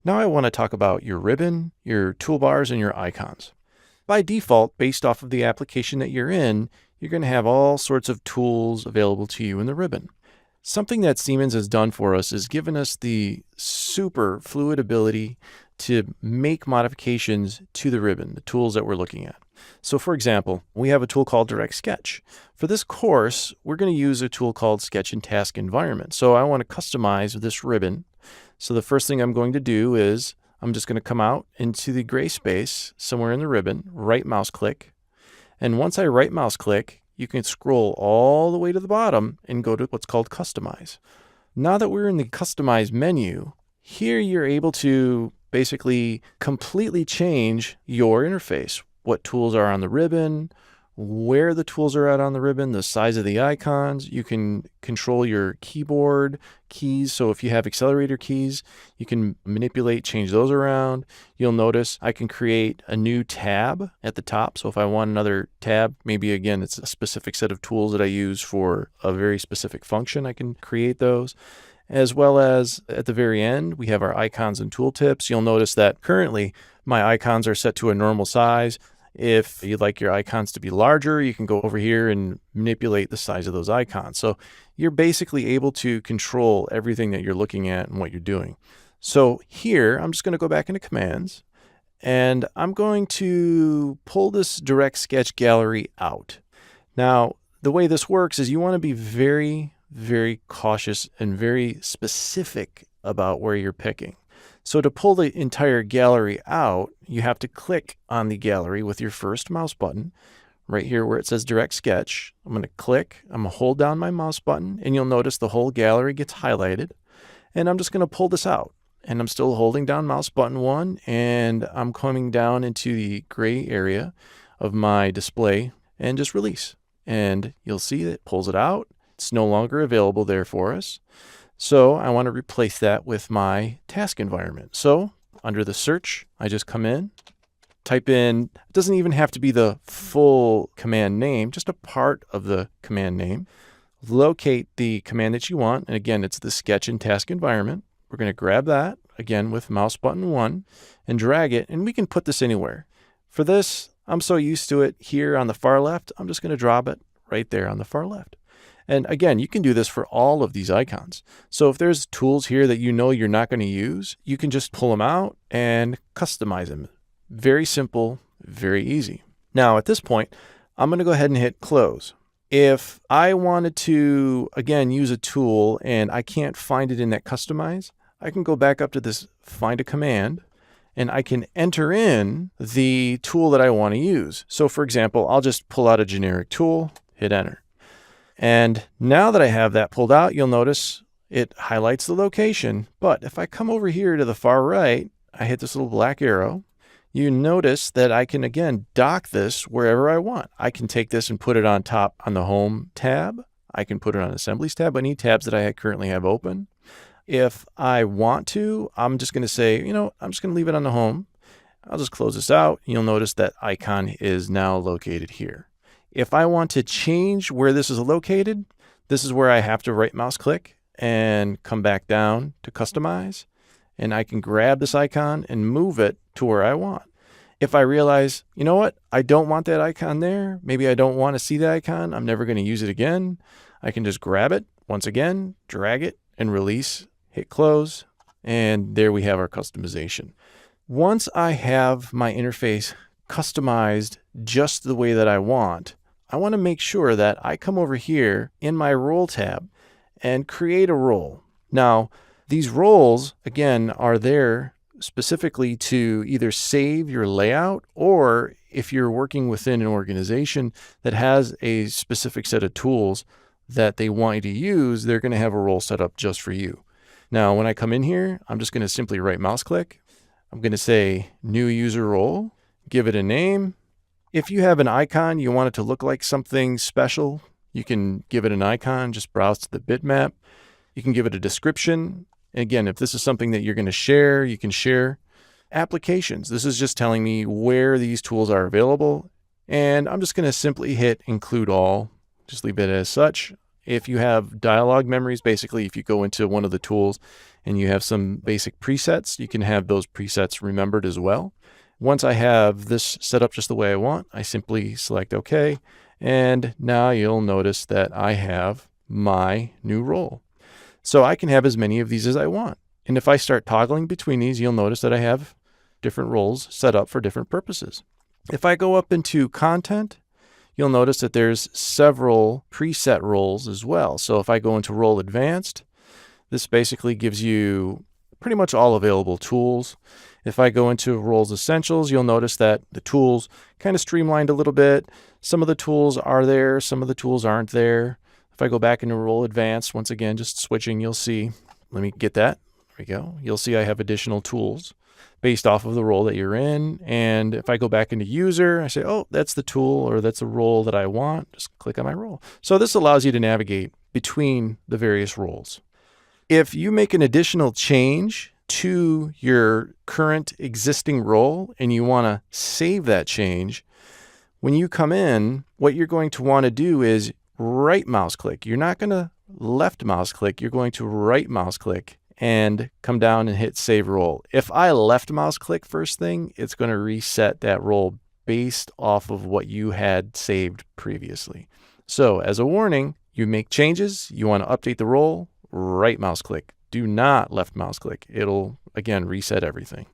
Now I want to talk about your ribbon, your toolbars, and your icons. By default, based off of the application that you're in, you're going to have all sorts of tools available to you in the ribbon. Something that Siemens has done for us is given us the super fluid ability to make modifications to the ribbon, the tools that we're looking at. So for example, we have a tool called Direct Sketch. For this course, we're going to use a tool called Sketch and Task Environment. So I want to customize this ribbon. So the first thing I'm going to do is I'm just going to come out into the gray space somewhere in the ribbon, right mouse click. And once I right mouse click, you can scroll all the way to the bottom and go to what's called Customize. Now that we're in the Customize menu, here you're able to basically completely change your interface. What tools are on the ribbon, where the tools are at on the ribbon, the size of the icons. You can control your keyboard keys. So if you have accelerator keys, you can manipulate, change those around. You'll notice I can create a new tab at the top. So if I want another tab, maybe again, it's a specific set of tools that I use for a very specific function, I can create those. As well as at the very end, we have our icons and tooltips. You'll notice that currently my icons are set to a normal size. If you'd like your icons to be larger, you can go over here and manipulate the size of those icons. So you're basically able to control everything that you're looking at and what you're doing. So here, I'm just going to go back into commands and I'm going to pull this Direct Sketch gallery out. Now, the way this works is you want to be very, very cautious and very specific about where you're picking. So to pull the entire gallery out, you have to click on the gallery with your first mouse button right here where it says Direct Sketch. I'm going to click, I'm going to hold down my mouse button, and you'll notice the whole gallery gets highlighted. And I'm just going to pull this out. And I'm still holding down mouse button 1, and I'm coming down into the gray area of my display and just release. And you'll see that it pulls it out. It's no longer available there for us. So I want to replace that with my task environment. So under the search, I just come in, type in, it doesn't even have to be the full command name, just a part of the command name. Locate the command that you want. And again, it's the sketch and task environment. We're going to grab that again with mouse button 1 and drag it. And we can put this anywhere. For this, I'm so used to it here on the far left. I'm just going to drop it right there on the far left. And again, you can do this for all of these icons. So if there's tools here that you know you're not going to use, you can just pull them out and customize them. Very simple, very easy. Now at this point, I'm going to go ahead and hit close. If I wanted to, again, use a tool and I can't find it in that customize, I can go back up to this find a command and I can enter in the tool that I want to use. So for example, I'll just pull out a generic tool, hit enter. And now that I have that pulled out, you'll notice it highlights the location. But if I come over here to the far right, I hit this little black arrow, you notice that I can, again, dock this wherever I want. I can take this and put it on top on the Home tab. I can put it on Assemblies tab, any tabs that I currently have open. If I want to, I'm just going to say, I'm just going to leave it on the Home. I'll just close this out. You'll notice that icon is now located here. If I want to change where this is located, this is where I have to right mouse click and come back down to customize. And I can grab this icon and move it to where I want. If I realize, you know what, I don't want that icon there. Maybe I don't want to see the icon. I'm never going to use it again. I can just grab it once again, drag it and release, hit close. And there we have our customization. Once I have my interface customized just the way that I want to make sure that I come over here in my role tab and create a role. Now, these roles, again, are there specifically to either save your layout or if you're working within an organization that has a specific set of tools that they want you to use, they're going to have a role set up just for you. Now, when I come in here, I'm just going to simply right mouse click. I'm going to say new user role, give it a name. If you have an icon, you want it to look like something special, you can give it an icon, just browse to the bitmap. You can give it a description. Again, if this is something that you're going to share, you can share. Applications. This is just telling me where these tools are available. And I'm just going to simply hit include all. Just leave it as such. If you have dialogue memories, basically if you go into one of the tools and you have some basic presets, you can have those presets remembered as well. Once I have this set up just the way I want, I simply select OK. And now you'll notice that I have my new role. So I can have as many of these as I want. And if I start toggling between these, you'll notice that I have different roles set up for different purposes. If I go up into content, you'll notice that there's several preset roles as well. So if I go into role advanced, this basically gives you pretty much all available tools. If I go into roles essentials, you'll notice that the tools kind of streamlined a little bit. Some of the tools are there, some of the tools aren't there. If I go back into role advanced, once again, just switching, you'll see, let me get that. There we go. You'll see I have additional tools based off of the role that you're in. And if I go back into user, I say, oh, that's the tool or that's the role that I want. Just click on my role. So this allows you to navigate between the various roles. If you make an additional change to your current existing role and you want to save that change, when you come in, what you're going to want to do is right mouse click. You're not going to left mouse click. You're going to right mouse click and come down and hit save role. If I left mouse click first thing, it's going to reset that role based off of what you had saved previously. So as a warning, you make changes, you want to update the role, right mouse click. Do not left mouse click. It'll, again, reset everything.